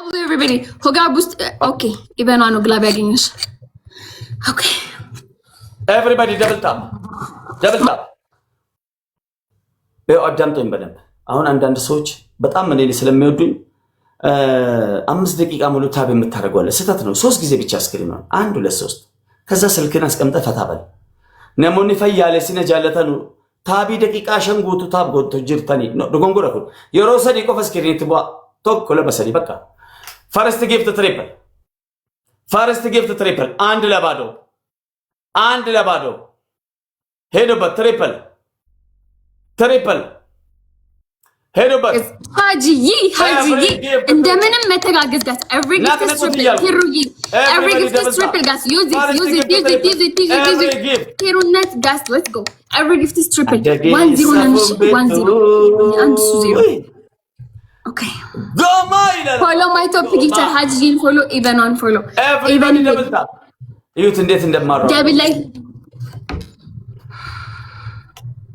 Hello everybody. Hoga boost. Okay. Even on glab yagenyሽ. Okay. Everybody double tap. Double tap. አዳምጡኝ በደንብ። አሁን አንዳንድ ሰዎች በጣም እኔ ስለሚወዱኝ 5 ደቂቃ ሙሉ ታብ የምታደርገው ስህተት ነው። 3 ጊዜ ብቻ ስክሪን ነው 1 2 3 ከዛ ስልክን አስቀምጠ ፈታበል ነሞኒ ፈያለ ሲነጃለተኑ ታቢ ደቂቃ ሸንጉቱ ታብ ጎቶ ጅርተኒ ነው ደጎንጎረኩ የሮሰዲ ቆፈ ስክሪን ትቧ ቶክ ለበሰሊ በቃ ፈርስት ጊፍት ትሪፕል አንድ ለባዶ ሄዶበት ትሪፕል ሄዶበት ሃጂይ እንደምንም መተጋገዝ ጋር every gift is triple ሂሩይ every gift is triple guys use it ሂሩነት guys let's go every gift is triple 10 and 0 okay follow my top gifter ሃጂን follow even on follow even እዩት እንዴት እንደማራው ደብል ላይ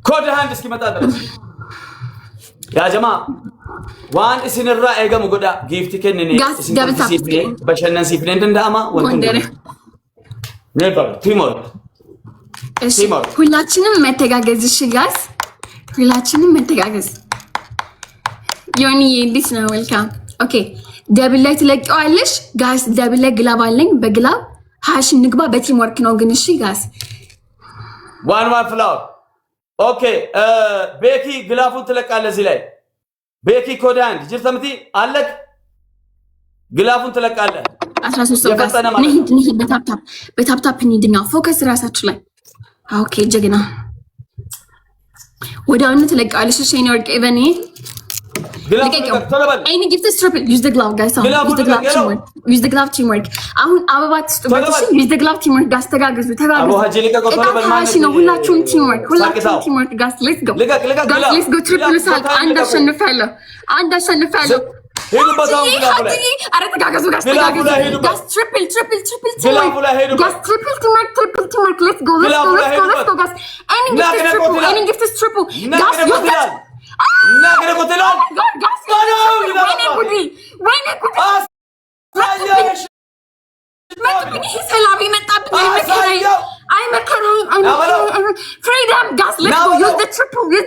ኮድ ሃንድ እስኪመጣ ድረስ ያ ጀማ ዋን እስንራ ኤገሙ ጎዳ ጊፍት ከነኔ ሲፍኔ በሸነን ሲፍኔ እንደአማ ወንደረ ኔቨር ቲሞር ሁላችንም መተጋገዝ እሺ ጋስ ሁላችንም መተጋገዝ ዮኒ እንዴት ነው ዌልካም ኦኬ ደብል ላይ ትለቀዋለሽ ጋስ ደብል ላይ ግላብ አለኝ በግላብ ሃሽ ንግባ በቲም ወርክ ነው ግን እሺ ጋስ ዋን ፍላወር ኦኬ ቤኪ ግላፉን ትለቃለህ እዚህ ላይ ቤኪ ኮድ አንድ ጅርተምቲ አለክ ግላፉን ትለቃለህ 13 ሰው ጋር ነሂድ በታፕታፕ እንሂድና ፎከስ ራሳችሁ ላይ ኦኬ ጀግና ወዳውን ትለቃለሽ እሺ ነው ወርቅ ኢቨን any gift is triple use the glove guys use the glove teamwork አሁን አበባ ትስጡበት use the glove teamwork ጋስ ተጋገዙ እታሽ ነው ሁላችሁም teamwork ጋስ let's go triple ሳልቅ አንድ አሸንፋለሁ አረ ተጋገዙ ጋስ ጋስ triple ጋስ triple teamwork let's go guys any gift is triple guys use that ناقر قتلون وين كنت ما تبني سلامي ما تبني I'm freedom gas let's go use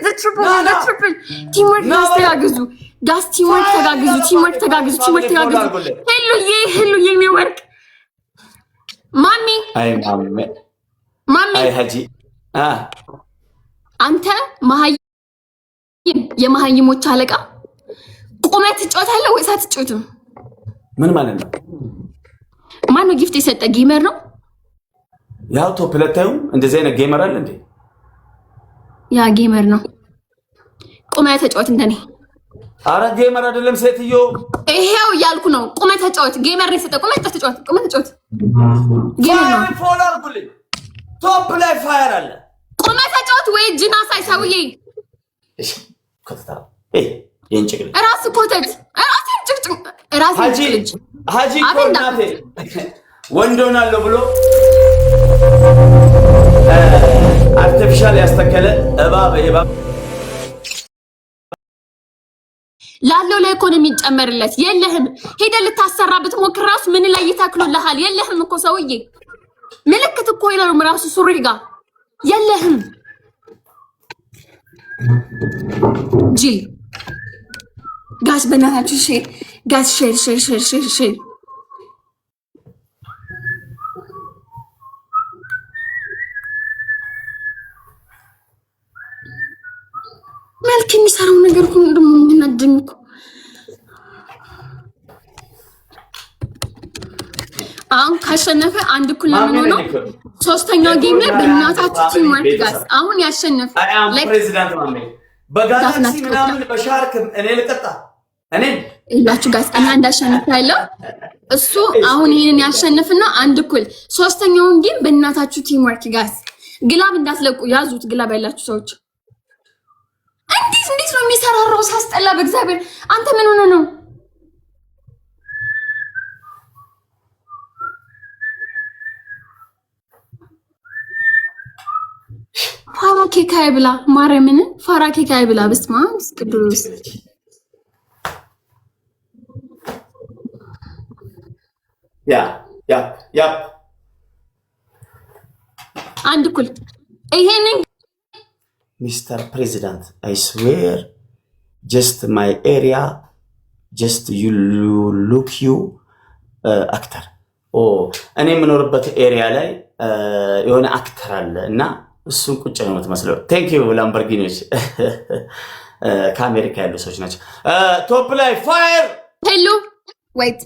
the triple teamwork gas teamwork تجاوزوا hello me work mommy اي هجي انت ما የመሃይሞች አለቃ ቁመት ትጫወታለህ ወይስ አትጫወትም? ምን ማለት ነው? ማን ነው ጊፍት የሰጠ ጌመር ነው? ያው ቶፕ ለታዩ እንደዚህ አይነት ጌመር አለ እንዴ? ያ ጌመር ነው። ቁመት ተጫወት እንደኔ። አረ ጌመር አይደለም ሴትዮ። ይሄው ያልኩ ነው። ቁመት ተጫወት ጌመር ነው የሰጠ ቁመት ተጫወት ጌመር ነው። ፎሎ አድርጉልኝ። ቶፕ ላይ ፋየር አለ። ቁመት ተጫወት ወይ ጅና ሳይሰውዬ እሺ ከተታ የንጭቅል ራስ ኮተት ራስ እንጭቅጭቅ ራስ እንጭቅልጅ ሃጂ ኮናቴ ወንዶናለሁ ብሎ አርቲፊሻል ያስተከለ እባብ ላለው ለኢኮኖሚ ጨመርለት የለህም ሄደህ ልታሰራበት ሞክር ራስ ምን ላይ ይታክሉልሃል የለህም እኮ ሰውዬ ምልክት እኮ ይላል ራሱ ሱሪ ጋር የለህም ጂል ጋስ በእናታችሁ ሼር ጋስ ሼር መልክ የሚሰራው ነገር ሁሉ ደግሞ ምናድን እኮ አሁን ካሸነፈ አንድ እኩል ለምን ነው ሶስተኛው ጌም ላይ በእናታችሁ ቲም ወርክ ጋስ አሁን ያሸነፈ ፕሬዚዳንት ማሜ በጋላክሲ ምናምን በሻርክ እኔ ልቀጣ እኔ እላችሁ ጋስ እኔ እንዳሸነፈ ያለው እሱ አሁን ይሄንን ያሸነፈና አንድ እኩል ሶስተኛውን ጌም በእናታችሁ ቲም ወርክ ጋስ ግላብ እንዳትለቁ ያዙት ግላብ ያላችሁ ሰዎች እንዴት ነው የሚሰራራው ሳስጠላ በእግዚአብሔር አንተ ምን ሆነ ነው ፋራኬካይ ብላ ማርያምን ፋራኬካይ ብላ በስማ ቅዱስ ያ አንድ እኩል ይሄንን ሚስተር ፕሬዚዳንት አይ ስዌር ጀስት ማይ ኤሪያ ጀስት ዩ ሉክ ዩ አክተር እኔ የምኖርበት ኤሪያ ላይ የሆነ አክተር አለ እና እሱን ቁጭ ነው የምትመስለው። ቴንክ ዩ ላምበርጊኒዎች ከአሜሪካ ያሉ ሰዎች ናቸው። ቶፕ ላይ ፋየር ሄሎ ዌይት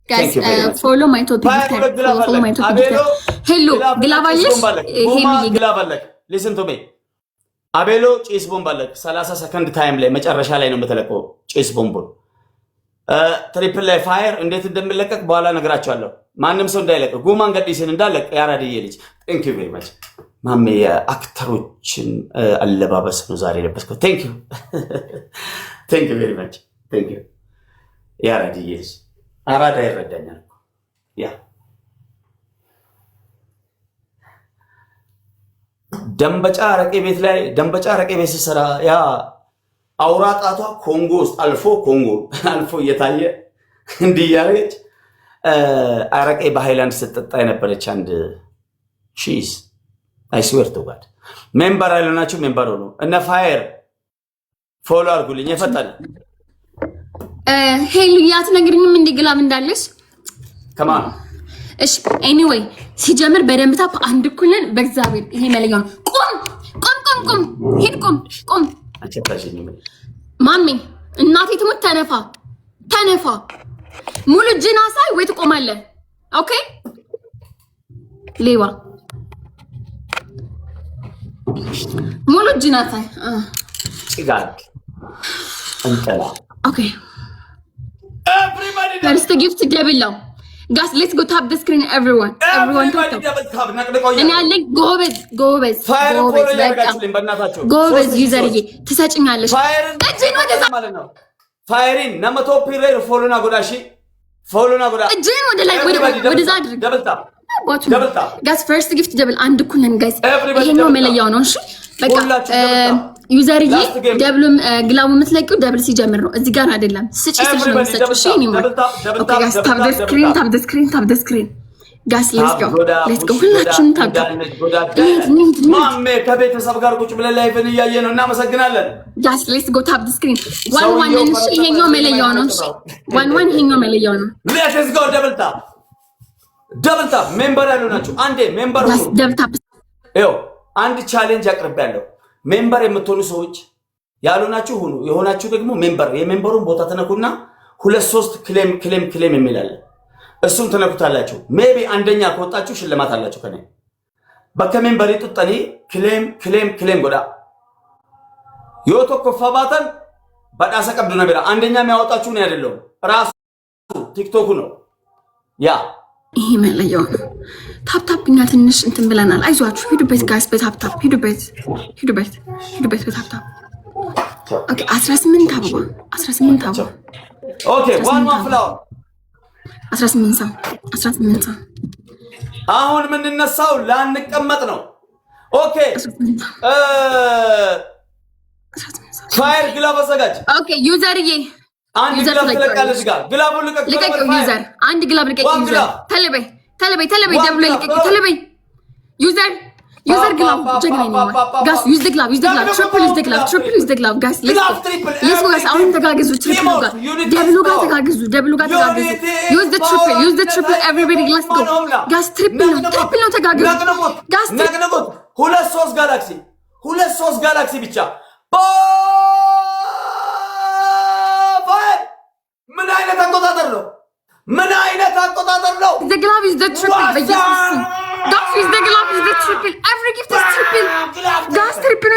ጋይስ ፎሎ ማይ ቶፒክ ፎሎ ማይ ቶፒክ ሄሎ ግላባለሽ ግላባለክ ሊስን ቱ ሚ አቤሎ ጭስ ቦምብ አለክ 30 ሰከንድ ታይም ላይ መጨረሻ ላይ ነው የምትለቀው ጭስ ቦምቡን። ትሪፕል ላይ ፋየር እንዴት እንደምለቀቅ በኋላ ነግራቸዋለሁ። ማንም ሰው እንዳይለቅ ጉማን ገዲስን እንዳለቅ ያራድዬ ልጅ ቴንክ ዩ ቬሪ ማች ማሜ የአክተሮችን አለባበስ ነው ዛሬ ለበስከው። ቴንክ ዩ ቬሪ ማች ቴንክ ዩ ያራድዬ ልጅ አራዳ ይረዳኛል። ያ ደንበጫ አረቄ ቤት ላይ ደንበጫ አረቄ ቤት ሲሰራ ያ አውራ ጣቷ ኮንጎ ውስጥ አልፎ እየታየ እንዲህ እያለች አረቄ በሃይላንድ ስትጠጣ የነበረች አንድ ሺዝ አይ ስዌር ቱ ጋድ ሜምበር ያልሆናችሁ ሜምበር ሆኖ እነ ፋየር ፎሎ አድርጉልኝ የፈጠነ ሄሉ ያትነግሪኝም እንደ ግላብ እንዳለሽ ከማን እሺ ኤኒዌይ ሲጀምር በደንብ ታፕ አንድ እኩልን በእግዚአብሔር ይሄ መለያው ነው። ቁም ሂድ ቁም አቸታሽኝ ማሚ እናቴ ትሙት ተነፋ ሙሉ ጅና ሳይ ወይ ትቆማለህ። ኦኬ ሌዋ ሙሉ ጅና ሳይ ጭጋግ እንጠላ ኦኬ ፈርስት ጊፍት ደብላው ጋስ ሌትስ ጎ ታፕ ዘ ስክሪን ኤቭሪዋን ታፕ እኔ ያለኝ ጎበዝ ዩዘርዬ ትሰጭኛለሽ እጅን ወደዛ ማለት ነው። ፋየሪን ነመቶ ፒሬር ፎሎና ጎዳሺ እጅን ወደ ላይ ወደዛ አድርግ ደብልታ ጋስ ፈርስት ጊፍት ደብል አንድ እኩል ነን ጋይስ። ይሄኛው መለያው ነው። እሺ በቃ ዩዘርዬ ደብሉም ግላቡ የምትለቂው ደብል ሲጀምር ነው። እዚህ ጋር አይደለም። ስጪ ስልሽ ነው የምትሰጪው። እሺ እኔ ማለት ኦኬ ጋስ ታፕ ዘ ስክሪን ጋስ ሌትስ ጎ ሁላችሁም ታፕ ማሜ ከቤተሰብ ጋር ቁጭ ብለን ላይቭን እያየ ነው። እናመሰግናለን። ጋስ ሌትስ ጎ ታፕ ዘ ስክሪን ዋን እሺ ይሄኛው መለያው ነው። እሺ ዋን ይሄኛው መለያው ነው። ሌትስ ጎ ደብልታ ሜምበር ያልሆናችሁ አንዴ ሜምበር ሁኑ። ደብልታ ይኸው አንድ ቻሌንጅ አቅርቤያለሁ። ሜምበር የምትሆኑ ሰዎች ያልሆናችሁ ሁኑ፣ የሆናችሁ ደግሞ ሜምበር የሜምበሩን ቦታ ተነኩና 2-3 ክሌም የሚላል እሱን ተነኩታላችሁ። ሜቢ አንደኛ ከወጣችሁ ሽልማት አላችሁ ከኔ በከሜምበር ይጥጠኒ ክሌም ጎዳ ዮቶ ኮፋባተን በዳሰ ቀብዱ ነብራ አንደኛ የሚያወጣችሁ ነው አይደለም ራሱ ቲክቶክ ነው ያ ይሄ መለያው ነው። ታፕታፕኛ ትንሽ እንትን ብለናል። አይዟችሁ ሂዱበት ጋይስ በታፕታፕ ሂዱበት በታፕታፕ ኦኬ 18 አበባ ኦኬ ዋን ፍላወር 18 ሰው አሁን የምንነሳው ላንቀመጥ ነው። ኦኬ ፋየር ግላብ አዘጋጅ። ኦኬ ዩዘርዬ አንድ ግላብ ተለቃለች ጋር ግላቡ ልቀቅ ዩዘር አንድ ግላብ ልቀቅ ዩዘር ተለበይ ደብሎ ልቀቅ ተለበይ ዩዘር ግላብ ጀግና ነው ጋስ ዩዝ ዘ ግላብ ትሪፕል ዩዝ ዘ ግላብ ጋስ ሌትስ ጎ ጋስ አሁን ተጋግዙ ትሪፕል ጋር ደብሉ ጋር ተጋግዙ ዩዝ ዘ ትሪፕል ኤቨሪባዲ ሌትስ ጎ ጋስ ትሪፕል ነው ተጋግዙ ጋስ ሁለት ሶስት ጋላክሲ ብቻ ምን አይነት አቆጣጠር ነው? The glove is the triple. Guys, is the glove is the triple. Every gift is triple. Guys, triple.